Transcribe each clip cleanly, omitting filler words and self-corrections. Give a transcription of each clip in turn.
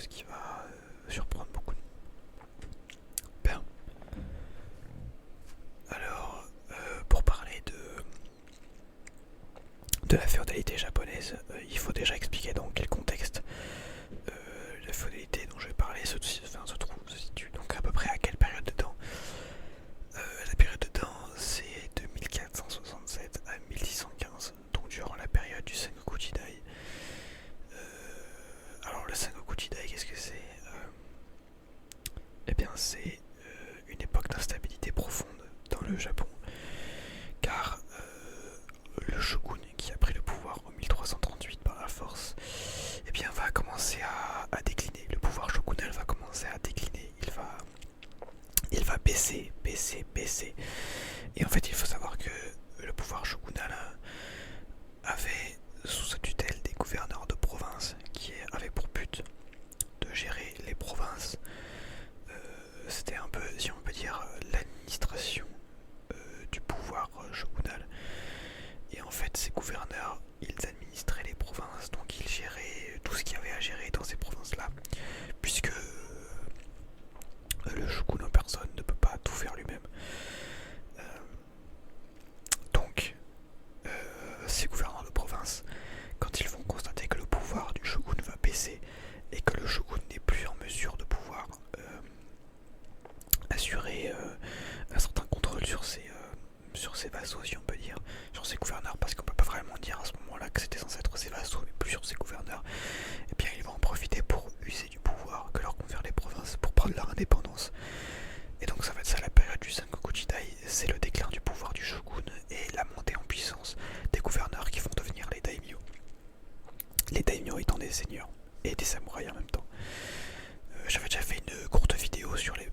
chose qui va surprendre beaucoup. Ben, alors, pour parler de la féodalité japonaise, il faut déjà expliquer dans quel contexte la féodalité dont je vais parler se situe. Donc à peu près à quelle période de temps. La période de temps, c'est de 1467 à 1615, donc durant la période du Sengoku Jidai. Alors le Sengoku Jidai, qu'est-ce que c'est? Eh bien c'est une époque d'instabilité profonde dans le Japon, car le shogun qui a pris le pouvoir en 1338 par la force, eh bien va commencer à décliner. Le pouvoir shogunal va commencer à décliner. Il va baisser, baisser, baisser. Et en fait, il faut savoir que le pouvoir shogunal avait sous sa tutelle des gouverneurs de province qui avaient pour but de gérer les provinces. C'était un peu, si on peut dire, l'administration du pouvoir shogunal. Et en fait, ces gouverneurs, ils administraient les provinces, donc ils géraient tout ce qu'il y avait à gérer dans ces provinces-là, puisque le shogun en personne ne peut pas tout faire lui-même. Donc, ces gouverneurs de province, quand ils vont constater que le pouvoir du shogun va baisser et que le shogun n'est plus en mesure de pouvoir assurer un certain contrôle sur ses vassaux, si on peut dire, sur ses gouverneurs, parce qu'on peut pas vraiment dire à ce moment-là que c'était censé être ses vassaux, mais plus sur ses gouverneurs, et bien ils vont en profiter pour user du pouvoir que leur confèrent les provinces pour prendre leur indépendance. Et donc ça va être ça la période du Sengoku Jidai, c'est le déclin du pouvoir du shogun et la montée en puissance des gouverneurs qui vont devenir les daimyo. Les daimyo étant des seigneurs et des samouraïs en même temps. J'avais déjà fait une courte vidéo sur les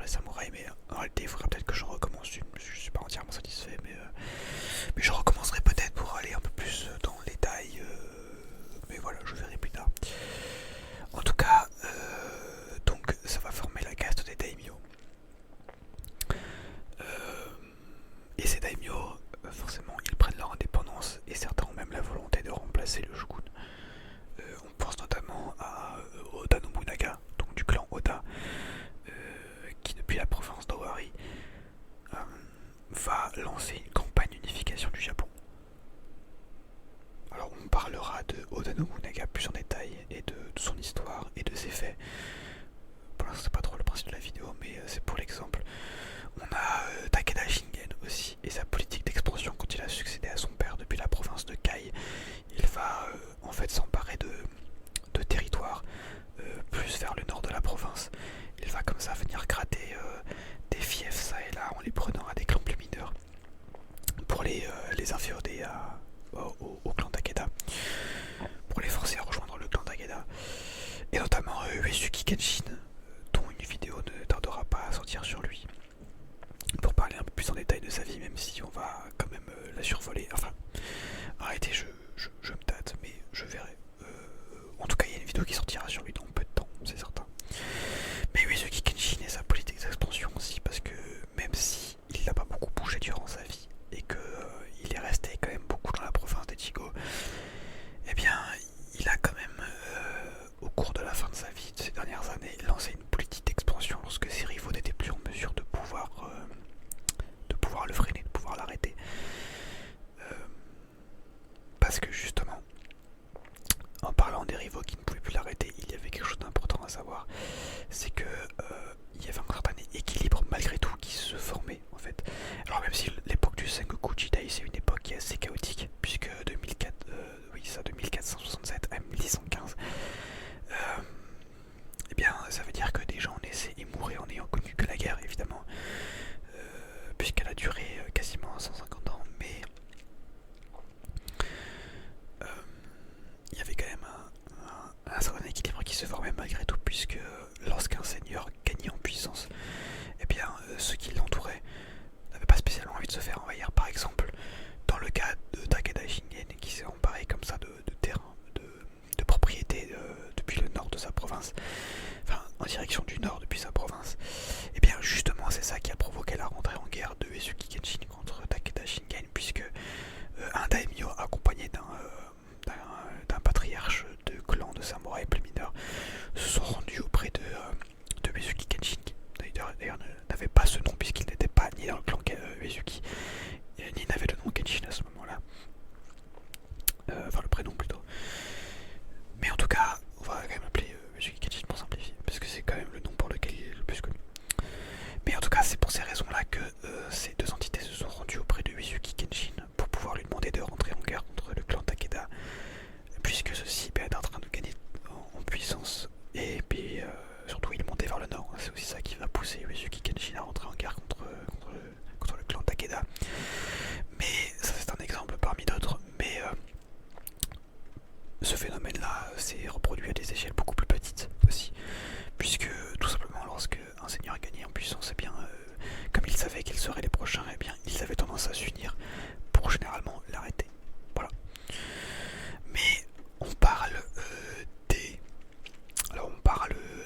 samouraïs, mais en réalité il faudra peut-être que j'en recommence une. Je suis pas entièrement satisfait, mais je recommencerai peut-être pour aller un peu plus dans les détails, mais voilà, je verrai plus tard. En tout cas, donc ça va former la caste des daimyo. Et ces daimyo, forcément, ils prennent leur indépendance et certains ont même la volonté de remplacer le shogun. On pense notamment à Oda Nobunaga, donc du clan Oda, qui depuis la province d'Owari va lancer une campagne d'unification du Japon. Alors on parlera de Oda Nobunaga plus en détail et de son histoire et de ses faits. Pour l'instant c'est pas trop le principe de la vidéo, mais c'est pour l'exemple. On a Takeda Shingen aussi et sa politique d'expansion quand il a succédé à son père depuis la province de Kai. Il va en fait s'emparer de territoires plus vers le nord de la province. Il va comme ça venir gratter des fiefs ça et là en les prenant à des clans plus mineurs pour les inféoder au clan Takeda, pour les forcer à rejoindre le clan Takeda. Et notamment Uesugi Kenshin, dont une vidéo ne tardera pas à sortir sur lui, pour parler un peu plus en détail de sa vie, même si on va quand même la survoler. Enfin, en réalité je me tâte, mais je verrai. En tout cas, il y a une vidéo qui sortira sur lui dans peu de temps, c'est certain. Mais Uesugi Kenshin et sa politique d'expansion aussi, parce que même si il n'a pas beaucoup bougé durant sa vie et qu'il est resté quand même beaucoup dans la province d'Echigo, eh bien, il a quand même, au cours de la fin de sa vie, de ces dernières années, lancé une politique d'expansion lorsque ses rivaux n'étaient plus en mesure de pouvoir le freiner, de pouvoir l'arrêter. Parce que justement, en parlant des rivaux qui ne pouvaient plus l'arrêter, il y avait quelque chose d'important à savoir, c'est que il y avait un certain équilibre malgré tout qui se formait en fait. Alors même si l'époque du Sengoku Jidai c'est une époque qui est assez chaotique, puisque de 1467 à 1615, eh bien ça veut dire que des gens naissaient et mouraient en n'ayant connu que la guerre évidemment, puisqu'elle a duré quasiment 150 ans, mais il y avait quand même un certain équilibre qui se formait malgré tout, puisque lorsqu'un seigneur gagnait en puissance, eh bien ceux qui l'entouraient n'avaient pas spécialement envie de se faire envahir. Par exemple, dans le cas de Takeda Shingen qui s'est emparé comme ça de terrain, de propriétés depuis le nord de sa province, enfin en direction du nord depuis sa province, et bien justement c'est ça qui a provoqué la rentrée en guerre de Uesugi Kenshin contre Takeda Shingen, puisque un daimyo accompagné d'un patriarche de clan de samouraïs plus mineurs se sont rendus auprès de Uesugi Kenshin, qui d'ailleurs n'avait pas ce nom puisqu'il n'était pas ni dans le clan Uesugi, ni n'avait le nom Kenshin à ce moment-là. Enfin le prénom plutôt. Mais en tout cas, on va quand même appeler Uesugi Kenshin pour simplifier, parce que c'est quand même le nom pour lequel il est le plus connu. Mais en tout cas, c'est pour ces raisons-là que ces deux entités se sont rendues auprès de Uesugi Kenshin pour pouvoir lui demander de rentrer en guerre contre le clan Takeda, puisque ceci est en train de gagner en puissance, et puis surtout il montait vers le nord. C'est aussi ça qui va pousser Uesugi Kenshin à rentrer en guerre contre le clan Takeda. Mais ça c'est un exemple parmi d'autres, mais ce phénomène-là s'est reproduit à des échelles beaucoup plus petites aussi, puisque tout simplement lorsque un seigneur gagnait en puissance, eh bien, comme ils savaient qu'ils seraient les prochains, eh bien, ils avaient tendance à s'unir pour généralement l'arrêter. Voilà. Mais on parle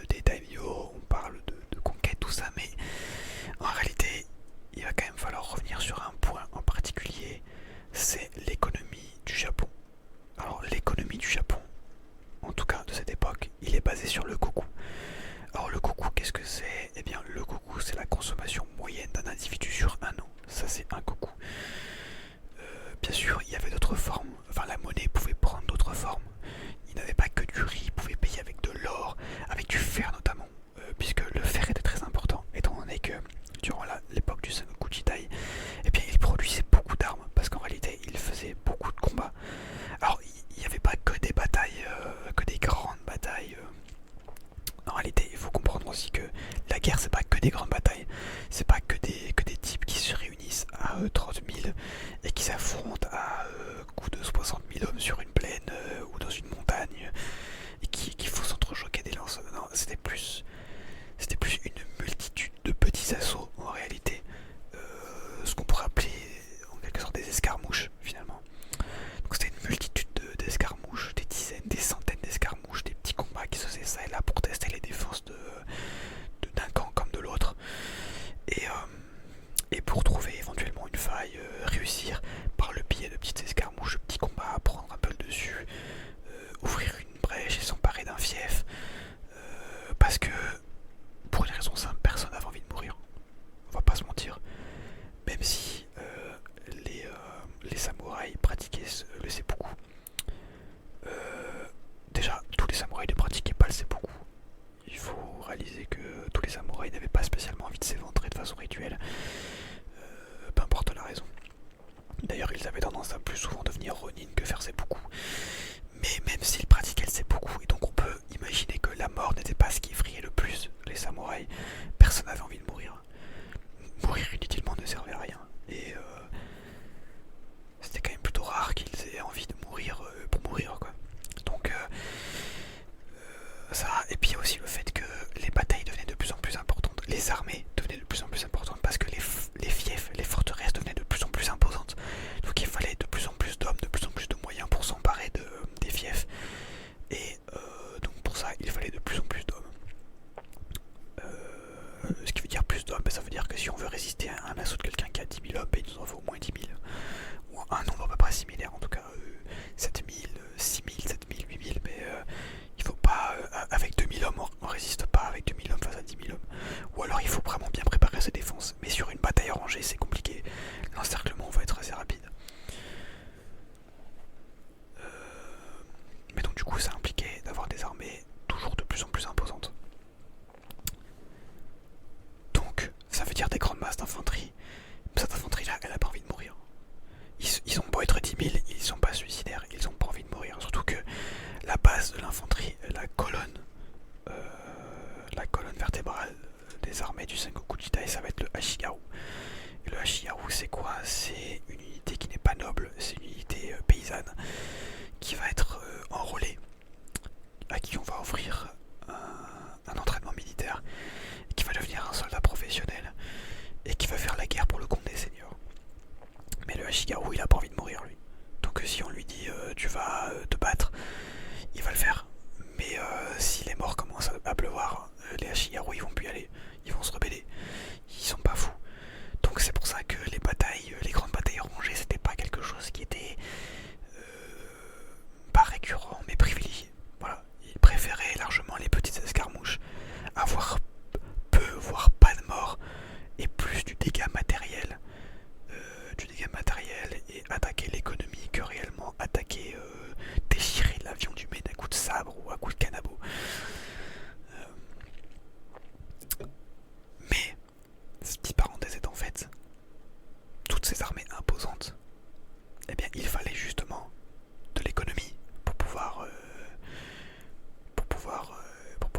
des daimyo, on parle de conquête, tout ça, mais en réalité, il va quand même falloir revenir sur un point en particulier, c'est l'économie du Japon. Alors l'économie du Japon, en tout cas de cette époque, il est basé sur le koku. Alors le koku, qu'est-ce que c'est? Eh bien le koku, c'est la consommation moyenne d'un individu sur un an. Ça c'est un koku. Bien sûr, il y avait d'autres formes, enfin la monnaie pouvait prendre d'autres formes. Il n'avait pas que du riz, il pouvait payer avec de l'or, avec du fer notamment, puisque le fer était très important, étant donné que durant l'époque du Sengoku Jidai, eh bien il produisait beaucoup d'armes, parce qu'en réalité il faisait beaucoup de combats. Alors il n'y avait pas que des batailles, que des grandes batailles. En réalité, il faut comprendre aussi que la guerre, c'est pas que des grandes batailles, c'est pas que des types qui se réunissent à 30 000 et qui s'affrontent à coups de 60 000 hommes sur une plaine ou dans une montagne et qui font s'entrechoquer des lances. Non, c'était plus une multitude de petits assauts en réalité, ce qu'on pourrait appeler en quelque sorte des escarmouches finalement. Donc c'était une multitude d'escarmouches, des dizaines, des centaines d'escarmouches, des petits combats qui se faisaient ça et là pour tester les défenses d'un camp comme de l'autre. Et pour trouver éventuellement une faille, réussir par le biais de petites escarmouches, de petits combats, à prendre un peu le dessus, ouvrir une brèche et s'emparer d'un fief. Parce que, pour une raison simple, personne n'avait envie de mourir. On va pas se mentir. Même si les samouraïs pratiquaient le seppuku. Déjà, tous les samouraïs ne pratiquaient pas le seppuku. Il faut réaliser que tous les samouraïs n'avaient pas spécialement envie de s'éventrer de façon rituelle, peu importe la raison. D'ailleurs, ils avaient tendance à plus souvent devenir ronin que faire seppuku. Mais même s'ils pratiquaient le seppuku, et donc on peut imaginer que la mort n'était pas ce qui effrayait le plus les samouraïs, personne n'avait envie de mourir. Mourir inutilement ne servait à rien. Et c'était quand même plutôt rare qu'ils aient envie de mourir pour mourir, quoi. Donc ça, et puis aussi le fait que les batailles devenaient de plus en plus importantes, les armées devenaient de plus en plus importantes parce que les fiefs, les forteresses devenaient de plus en plus imposantes. Donc il fallait de plus en plus d'hommes, de plus en plus de moyens pour s'emparer des fiefs. Et donc pour ça, il fallait de plus en plus d'hommes. Ce qui veut dire plus d'hommes, ça veut dire que si on veut résister à un assaut de quelqu'un qui a 10 000 hommes, il nous en faut au moins 10 000. Ou un nombre à peu près similaire, en tout cas 7 000, 6 000, 7 000, 8 000, mais il faut pas, avec 2 000 hommes, on résiste pas avec 2 000 hommes face à 10 000 hommes. Ou alors il faut vraiment bien préparer ses défenses. Mais sur une bataille rangée, c'est compliqué. L'encerclement va être assez rapide. Mais donc du coup, ça impliquait d'avoir des armées toujours de plus en plus imposantes. Donc, ça veut dire des grandes masses d'infanterie. Cette infanterie-là, elle a pas envie de mourir. Ils ont beau être 10 000, ils sont pas suicidaires, ils ont pas envie de mourir. Surtout que la base de l'infanterie, la colonne vertébrale des armées du Sengoku Jidai, ça va être le Ashigaru. Et le Ashigaru, c'est quoi? C'est une unité qui n'est pas noble, c'est une unité paysanne qui va être enrôlée, à qui on va offrir un entraînement militaire, et qui va devenir un soldat professionnel, et qui va faire la guerre pour le compte des seigneurs. Mais le Ashigaru, il a pas envie de mourir, lui. Donc si on lui dit tu vas te battre, il va le faire. Mais si les morts commencent à pleuvoir, les Ashigaru ils vont plus y aller, ils vont se rebeller. Ils sont pas fous. Donc c'est pour ça que les batailles, les grandes batailles rangées, c'était pas quelque chose qui était pas récurrent mais privilégié. Voilà, ils préféraient largement les petites sabre ou à coups de canabo. Mais, cette petite parenthèse est en fait, toutes ces armées imposantes, eh bien il fallait justement de l'économie pour pouvoir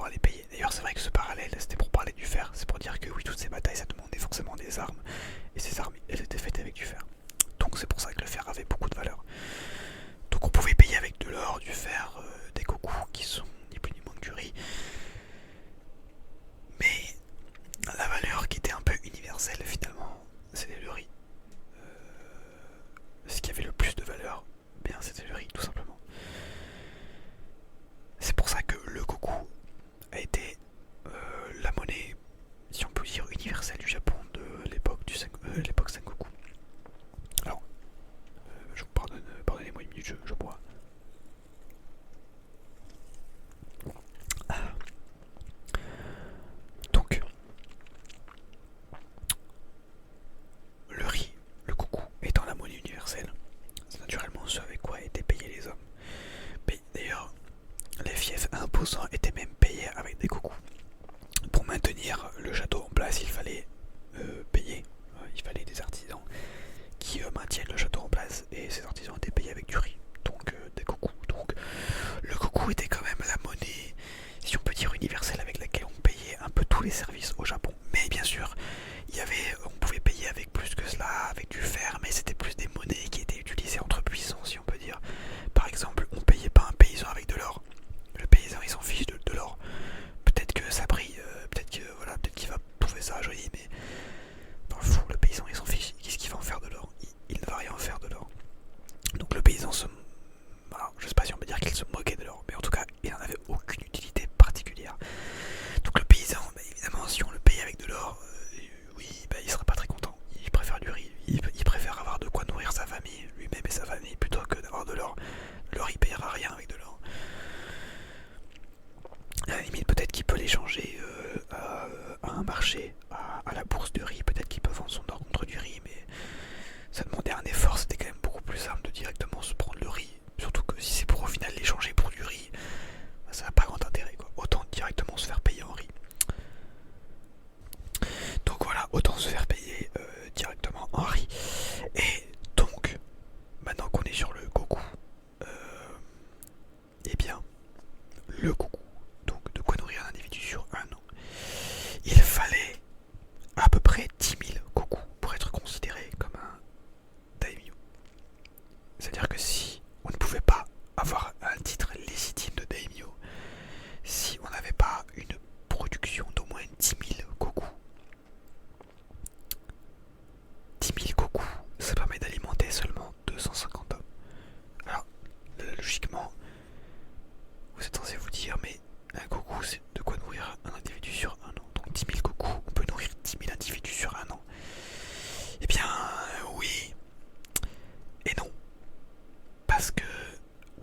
les payer. D'ailleurs c'est vrai que ce parallèle c'était pour parler du fer, c'est pour dire que oui, toutes ces batailles ça demandait forcément des armes, et ces armes elles étaient faites avec du fer. Donc c'est pour ça que le fer avait beaucoup de valeur. Donc on pouvait payer avec de l'or, du fer, des cocos qui sont ni plus ni moins que du riz. Mais la valeur qui était un peu universelle finalement, c'était le riz. Ce qui avait le plus de valeur, bien c'était le riz tout simplement. C'est pour ça que le koku a été la monnaie, si on peut dire, universelle du Japon de l'époque Sengoku. Alors, je vous pardonnez-moi une minute, je bois. Donc, le riz, le koku étant la monnaie universelle, c'est naturellement ce avec quoi étaient payés les hommes. Mais d'ailleurs, les fiefs imposants étaient même payés avec des cocos. Pour maintenir le château en place, il fallait payer. Il fallait des artisans qui maintiennent le château en place, et ces artisans étaient payés avec du riz, donc des cocos. Donc le coco était quand même la monnaie, si on peut dire, universelle avec laquelle on payait un peu tous les services au Japon. Mais bien sûr, on pouvait payer avec plus que cela, avec du fer, mais c'était plus des monnaies qui étaient utilisées entre puissants, si on peut dire. Par exemple, on payait pas un paysan avec de l'or. Le paysan il s'en fiche de l'or. Peut-être que ça brille, peut-être qu'il va trouver ça joli, mais dans le fond, le paysan il s'en fiche. Qu'est-ce qu'il va en faire de l'or? Il ne va rien en faire de l'or. Donc le paysan alors, je sais pas si on peut dire qu'il se moquait de l'or, mais en tout cas, il n'en avait aucune utilité particulière. Donc le paysan, bah, évidemment, si on le paye avec de l'or, oui, bah, il sera pas très content. Il préfère du riz, il préfère avoir de quoi nourrir sa famille, lui-même et sa famille, plutôt que d'avoir de l'or. L'or, il payera rien avec de l'or. À la limite, peut-être qu'il peut l'échanger à un marché, à la bourse de riz. Peut-être qu'il peut vendre son or contre du riz, mais ça demandait un effort. C'était quand même beaucoup plus simple de directement se prendre le riz. Surtout que si c'est pour au final l'échanger pour du riz, bah, ça n'a pas grand intérêt, quoi. Autant directement se faire payer en riz. Donc voilà, autant se faire payer directement en riz. Et donc, maintenant qu'on est sur le koku, eh bien, le koku, donc de quoi nourrir un individu sur un an, il fallait à peu près 10 000 koku pour être considéré comme un daimyo. C'est-à-dire que si on ne pouvait pas avoir un titre légitime de daimyo, si on n'avait pas une production d'au moins 10 000 koku, 10 000 koku, ça permet d'alimenter seulement 250 hommes. Alors, logiquement, vous êtes censé vous dire, mais un koku, c'est de quoi nourrir un individu sur un an. Donc 10 000 koku, on peut nourrir 10 000 individus sur un an. Eh bien, oui et non. Parce que,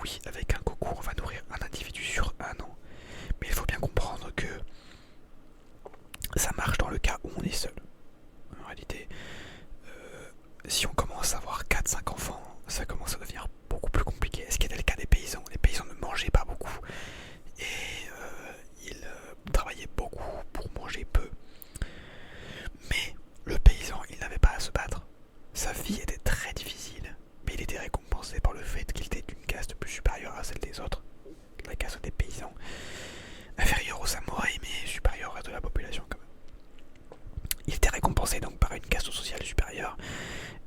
oui, avec un koku, on va nourrir un individu sur un an. Mais il faut bien comprendre que ça marche dans le cas où on est seul. En réalité, si on commence à avoir 4-5 enfants, ça commence à devenir beaucoup plus compliqué. Ce qui était le cas des paysans. Les paysans ne mangeaient pas beaucoup. Et ils travaillaient beaucoup pour manger peu. Mais le paysan, il n'avait pas à se battre. Sa vie était très difficile, mais il était récompensé par le fait qu'il était d'une caste plus supérieure à celle des autres. La caste des paysans, inférieure aux samouraïs, mais supérieure au reste de la population quand même. Il était récompensé donc par une caste sociale supérieure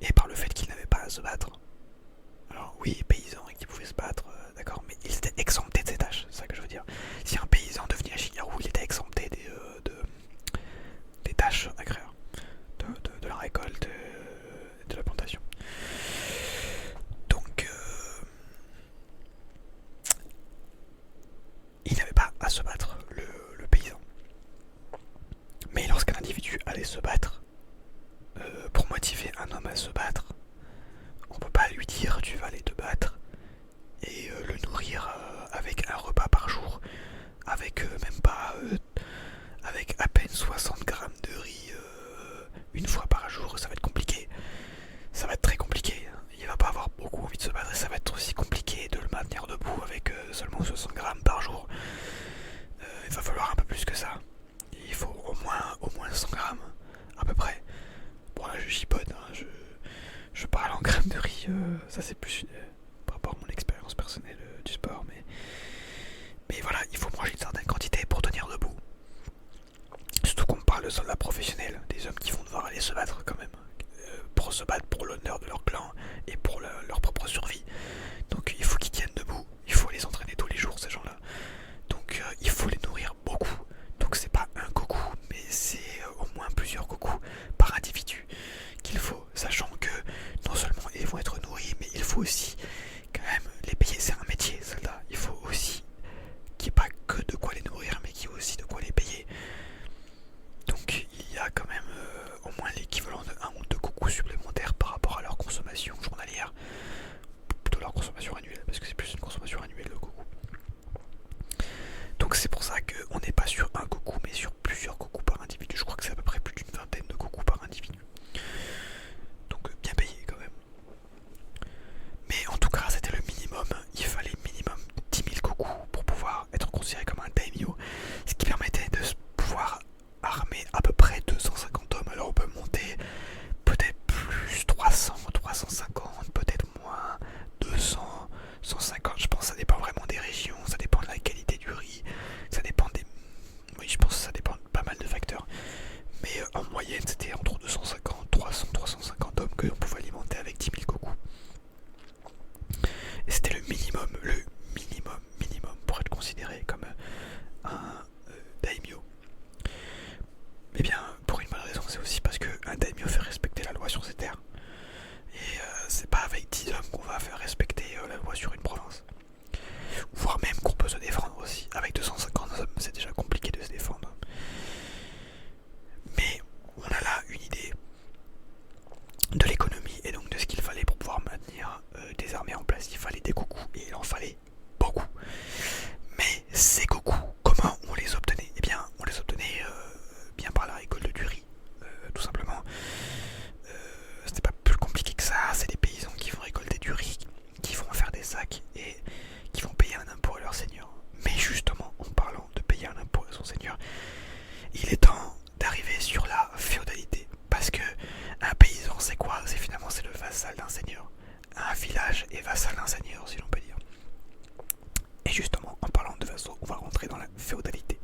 et par le fait qu'il n'avait pas à se battre. Alors oui, paysan et qu'il pouvait se battre, d'accord, mais il était exempté de ses tâches, c'est ça que je veux dire. Si un paysan devenait un shigaru, il était exempté des tâches agraires, de la récolte, de la plantation. Donc, il n'avait pas à se battre, le paysan. Mais lorsqu'un individu allait se battre, Ça c'est plus par rapport à mon expérience personnelle du sport, mais voilà, il faut manger une certaine quantité pour tenir debout. Surtout qu'on parle de soldats professionnels, des hommes qui vont devoir aller se battre quand même, pour se battre pour l'honneur de leur clan et pour leur propre survie. Donc il faut qu'ils tiennent debout, il faut les entraîner tous les jours ces gens-là. Donc il faut les nourrir beaucoup. Donc c'est pas un Goku, mais c'est au moins plusieurs Goku par individu qu'il faut, sachant que non seulement ils vont être nourris, mais il faut aussi quand même les payer. C'est un métier, soldat. Il faut aussi qu'il n'y ait pas que de quoi les nourrir, mais qu'il y ait aussi de quoi les payer. Donc il y a quand même au moins l'équivalent de 1 ou 2 Goku supplémentaires par rapport à leur consommation journalière, plutôt leur consommation annuelle, parce que c'est plus une consommation annuelle le Goku. Donc c'est pour ça qu'on n'est pas sur un Goku, mais sur plusieurs Goku par individu. Je crois que c'est à peu près plus d'une vingtaine de Goku par individu. Donc bien payé quand même. Mais en tout cas, c'était le minimum. Il fallait minimum 10 000 Goku pour pouvoir être considéré comme un daimyo. Ce qui permettait de pouvoir armer à peu près 250 hommes. Alors on peut monter peut-être plus 300, 350, peut-être moins 200, 150. Je pense que ça dépend vraiment des régions, ça dépend de la qualité du riz, ça dépend des... Oui, je pense que ça dépend de pas mal de facteurs. Mais en moyenne, c'était entre 250, 300, 350 hommes que l'on pouvait alimenter avec 10 000 Goku. Et c'était le minimum pour être considéré comme un daimyo. Eh bien, pour une bonne raison, c'est aussi parce qu'un daimyo fait respecter la loi sur ses terres. Et c'est pas avec 10 hommes qu'on va faire respecter la loi sur une province. Voire même qu'on peut se défendre aussi. Avec 250 hommes, c'est déjà compliqué de se défendre. Mais on a là une idée de l'économie et donc de ce qu'il fallait pour pouvoir maintenir des armées en place. Il fallait des Goku et il en fallait beaucoup. Mais ces Goku, comment on les obtenait? Eh bien, on les obtenait bien par la récolte du riz, tout simplement. C'était pas plus compliqué que ça. C'est des paysans qui vont récolter du riz, qui vont faire des sacs et qui vont payer un impôt à leur seigneur. Mais justement, en parlant de payer un impôt à son seigneur, il est temps d'arriver sur la féodalité. Parce que un paysan, c'est quoi? C'est finalement c'est le vassal d'un seigneur. Un village est vassal d'un seigneur, si l'on peut dire. Et justement, en parlant de vassaux, on va rentrer dans la féodalité.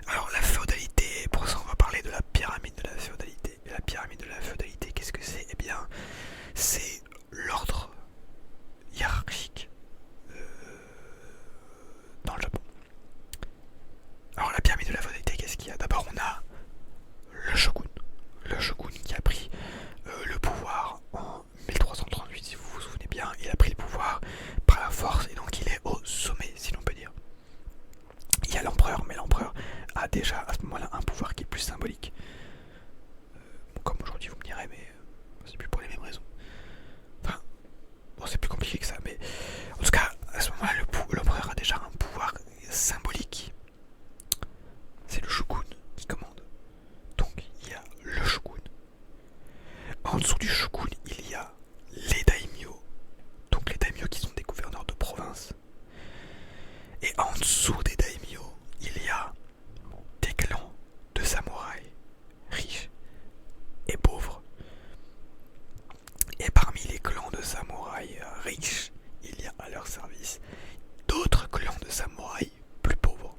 Alors la féodalité, pour ça on va parler de la pyramide de la féodalité. Et la pyramide de la féodalité, qu'est-ce que c'est? Eh bien, c'est l'ordre hiérarchique dans le Japon. Alors la pyramide de la féodalité, qu'est-ce qu'il y a? D'abord on a le shogun. Le shogun qui a pris le pouvoir en 1338, si vous vous souvenez bien. Il a pris le pouvoir par la force et donc il est au sommet, si l'on peut dire. Il y a l'empereur, mais l'empereur a déjà à ce moment-là un pouvoir qui est plus symbolique. Comme aujourd'hui vous me direz, mais c'est plus pour les mêmes raisons. Enfin, bon, c'est plus compliqué que ça, mais en tout cas, à ce moment-là, l'empereur a déjà un pouvoir symbolique. C'est le shogun qui commande. Donc il y a le shogun. En dessous du shogun, il y a les daimyo. Donc les daimyo qui sont des gouverneurs de province. Et en dessous des daimyo, il y a des clans de samouraïs riches et pauvres. Et parmi les clans de samouraïs riches, il y a à leur service d'autres clans de samouraïs plus pauvres.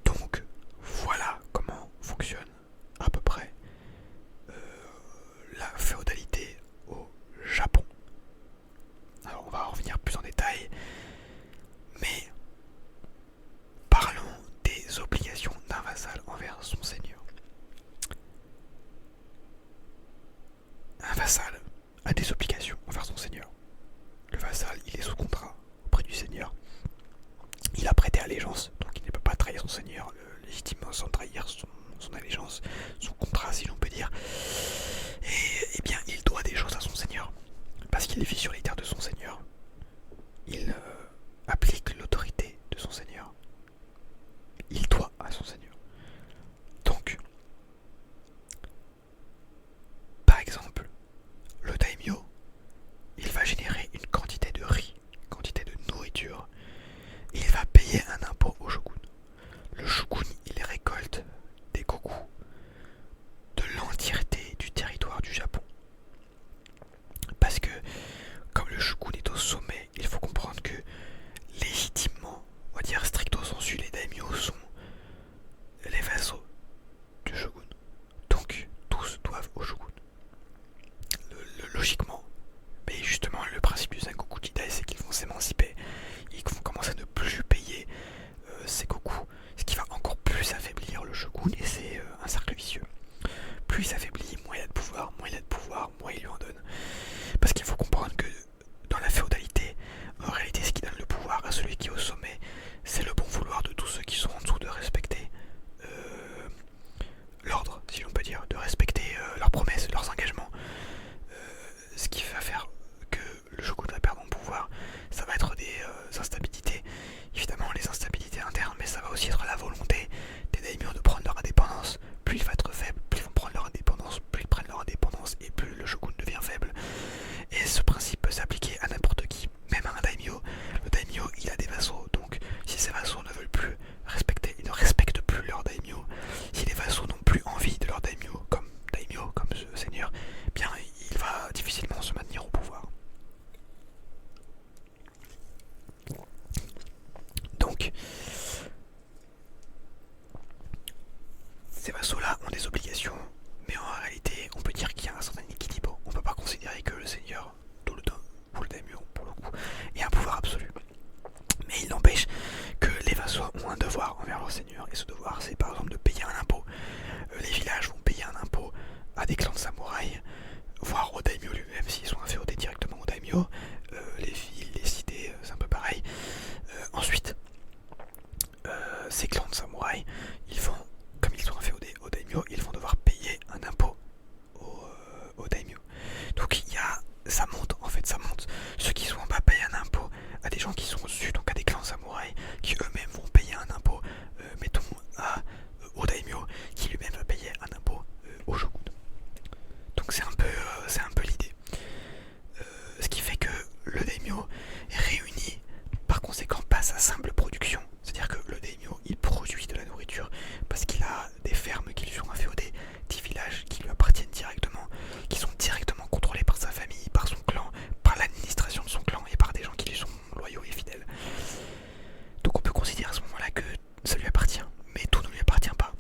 Donc voilà comment fonctionne à peu près la féodalité au Japon. Alors on va revenir plus en détail, mais parlons des obligations d'un vassal envers son seigneur. Un vassal a des obligations envers son seigneur. Le vassal, il est sous contrat auprès du seigneur. Il a prêté allégeance, donc il ne peut pas trahir son seigneur légitimement sans trahir son allégeance, son contrat si l'on peut dire. Et eh bien, il doit des choses à son seigneur, parce qu'il vit sur les terres de son seigneur. Il applique l'autorité de son seigneur. Il doit à son seigneur. Donc, par exemple, le daimyo, il va générer une quantité de riz, une quantité de nourriture. Il va payer un impôt au shogun. Le shogun, il récolte des Goku de l'entièreté du territoire du Japon. aussi être la volonté des daimyo de prendre leur indépendance. Plus il va être faible, plus ils vont prendre leur indépendance, plus ils prennent leur indépendance et plus le shogun devient faible. Et ce principe peut s'appliquer à n'importe qui, même à un daimyo. Le daimyo, il a des vassaux, donc si ces vassaux ne veulent plus respecter, ils ne respectent plus leur daimyo. Si les vassaux n'ont plus envie de leur daimyo, comme ce seigneur, bien il va difficilement se maintenir au pouvoir. Donc, ces vassaux-là ont des obligations, mais en réalité, on peut dire qu'il y a un certain équilibre. On ne peut pas considérer que le seigneur, tout le temps, ou le daimyo pour le coup, ait un pouvoir absolu. Mais il n'empêche que les vassaux ont un devoir envers leur seigneur, et ce devoir, c'est par exemple de payer un impôt. Les villages vont payer un impôt à des clans de samouraïs, voire au daimyo lui-même s'ils sont inféodés directement au daimyo. Les villes, les cités, c'est un peu pareil. Ensuite, ces clans de samouraïs, ils vont, comme ils sont inféodés au daimyo, ils vont devoir payer un impôt au daimyo. Donc ça monte en fait, ça monte. Ceux qui sont en bas payent un impôt à des gens qui sont au-dessus, donc à des clans de samouraïs qui eux-mêmes vont payer un impôt, mettons au daimyo, qui lui-même va payer un impôt au shogun. Donc c'est un peu l'idée. Ce qui fait que le daimyo réunit par conséquent pas sa simple production. C'est-à-dire que le daimyo, il produit de la nourriture parce qu'il a des fermes qui lui sont inféodées, des villages qui lui appartiennent directement, qui sont directement contrôlés par sa famille, par son clan, par l'administration de son clan et par des gens qui lui sont loyaux et fidèles. Donc on peut considérer à ce moment-là que ça lui appartient, mais tout ne lui appartient pas.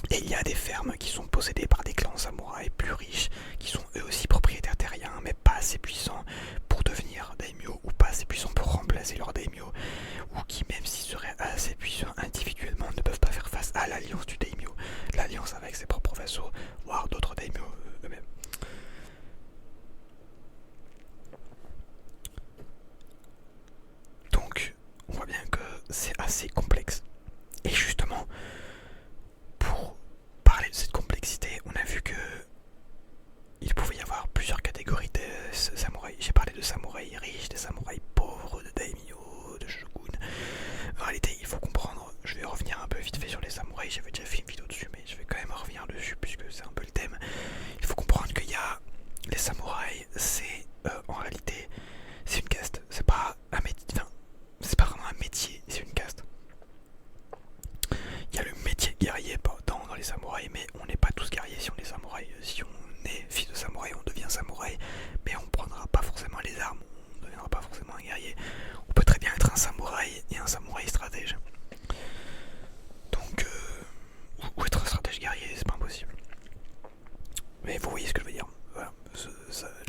Et il y a des fermes qui sont possédées par des clans samouraïs plus riches, qui sont eux aussi propriétaires terriens, mais pas assez puissants pour devenir daimyo, ou pas assez puissants pour remplacer leur daimyo, ou qui, même s'ils seraient assez puissants individuellement, ne peuvent pas faire face à l'alliance du daimyo, l'alliance avec ses propres vassaux, voire d'autres daimyo eux-mêmes. Donc, on voit bien que c'est assez complexe. Et justement, pour parler de cette complexité, on a vu que il pouvait y avoir plusieurs catégories de samouraïs. J'ai parlé de samouraïs riches, de samouraïs pauvres, de daimyo, de shogun. En réalité, il faut comprendre, je vais revenir un peu vite fait sur les samouraïs, j'avais déjà fait une vidéo dessus, mais je vais quand même revenir dessus puisque c'est un peu le thème. Il faut comprendre qu'il y a les samouraïs, c'est en réalité, c'est une caste, c'est pas un métier, enfin, c'est pas vraiment un métier, c'est une caste. Il y a le métier de guerrier dans les samouraïs, mais on n'est pas tous guerriers si on est samouraï. Si on est fils de samouraï, on devient samouraï, mais on prendra pas forcément les armes, on ne deviendra pas forcément un guerrier. On peut très bien être un samouraï et un samouraï stratège. Donc, ou être un stratège guerrier, c'est pas impossible. Mais vous voyez ce que je veux dire. Voilà,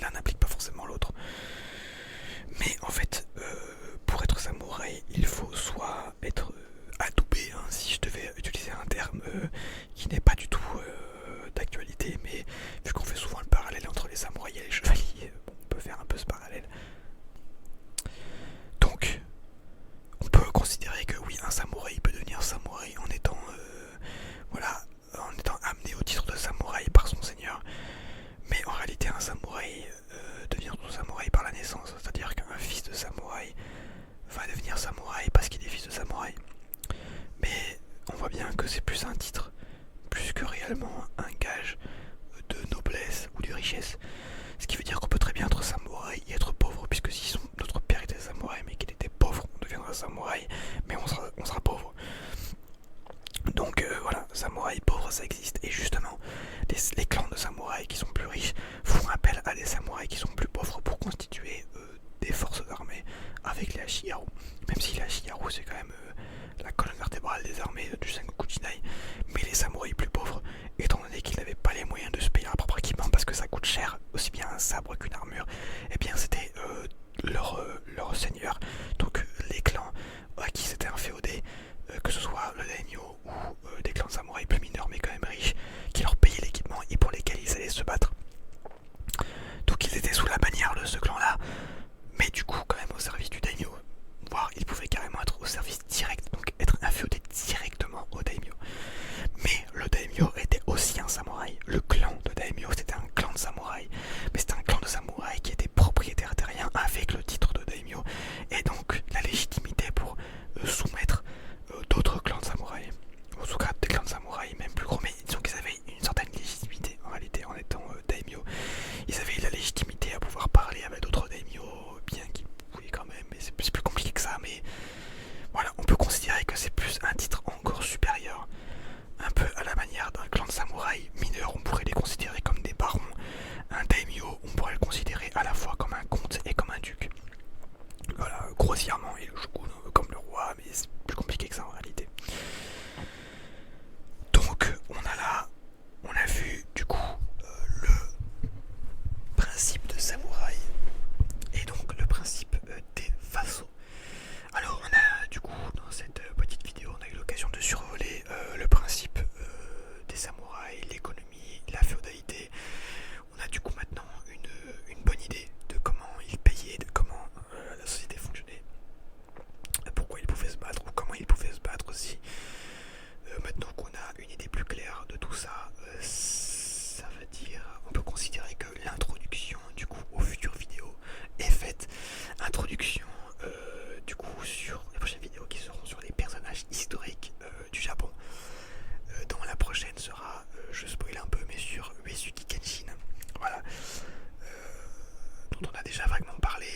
l'un n'implique pas forcément l'autre. Mais en fait, pour être samouraï, il faut soit être adoubé, hein, si je devais utiliser un terme qui n'est pas du tout d'actualité, mais vu qu'on fait souvent le parallèle entre les samouraïs et les chevaliers, on peut faire un peu ce parallèle. Donc, on peut considérer que oui, un samouraï peut devenir samouraï en étant, en étant amené au titre de samouraï par son seigneur, mais en réalité, un samouraï devient tout samouraï par la naissance, c'est-à-dire qu'un fils de samouraï va devenir samouraï parce qu'il est fils de samouraï. Mais on voit bien que c'est plus un titre, plus que réellement un gage de noblesse ou de richesse. Ce qui veut dire qu'on peut très bien être samouraï et être pauvre, puisque si notre père était samouraï mais qu'il était pauvre, on deviendra samouraï, mais on sera pauvre. Donc voilà, samouraï pauvre ça existe, et justement les clans de samouraïs qui sont plus riches font appel à des samouraïs qui sont plus pauvres pour constituer des forces armées avec les Ashigaru. Même si les Ashigaru c'est quand même la colonne vertébrale des armées du Sengoku Jidai, mais les samouraïs plus pauvres, étant donné qu'ils n'avaient pas les moyens de se payer leur propre équipement parce que ça coûte cher, aussi bien un sabre qu'une armure, et bien c'était leur seigneur. Donc les clans à qui c'était inféodé, que ce soit le daimyo ou des clans de samouraïs plus mineurs mais quand même riches, qui leur payaient l'équipement et pour lesquels ils allaient se battre. Donc ils étaient sous la bannière de ce clan là, mais du coup quand même au service du daimyo, voire ils pouvaient carrément être au service compliqué que ça en réalité. Donc on a vu du coup le principe de samouraï et donc le principe des vassaux. Alors on a du coup dans cette petite vidéo on a eu l'occasion de survoler le principe des samouraïs, l'économie, la féodalité. On a du coup maintenant une bonne idée de comment ils payaient, de comment la société fonctionnait, pourquoi ils pouvaient se battre ou comment ils pouvaient se battre aussi. Maintenant qu'on a une idée plus claire de tout ça, ça veut dire, on peut considérer que l'introduction du coup aux futures vidéos est faite. Introduction du coup sur les prochaines vidéos qui seront sur les personnages historiques du Japon. Dont la prochaine sera, je spoil un peu, mais sur Uesugi Kenshin. Voilà. Dont on a déjà vaguement parlé,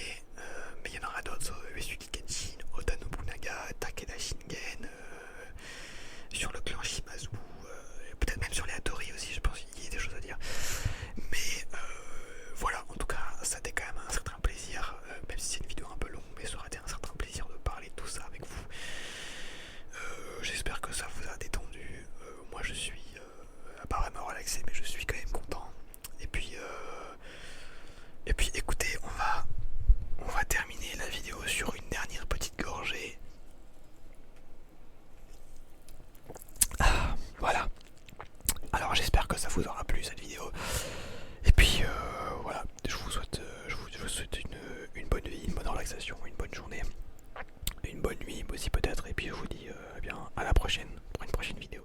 mais il y en aura d'autres sur Uesugi Kenshin, Oda Nobunaga, Takeda Shingen, sur le clan Shimazu, peut-être même sur les Hattori aussi, je pense qu'il y a des choses à dire. Mais voilà, en tout cas, ça a été quand même un certain plaisir, même si c'est une vidéo un peu longue, mais ça aurait été un certain plaisir de parler de tout ça avec vous. J'espère que ça vous a détendu. Moi je suis pas vraiment relaxé, mais je suis quand même content. Et puis écoutez, on va terminer la vidéo sur une dernière petite gorgée. Ah, voilà. Alors j'espère que ça vous aura plu cette vidéo. Et puis voilà, je vous souhaite une bonne vie, une bonne relaxation, une bonne journée, une bonne nuit aussi peut-être. Et puis je vous dis bien à la prochaine pour une prochaine vidéo.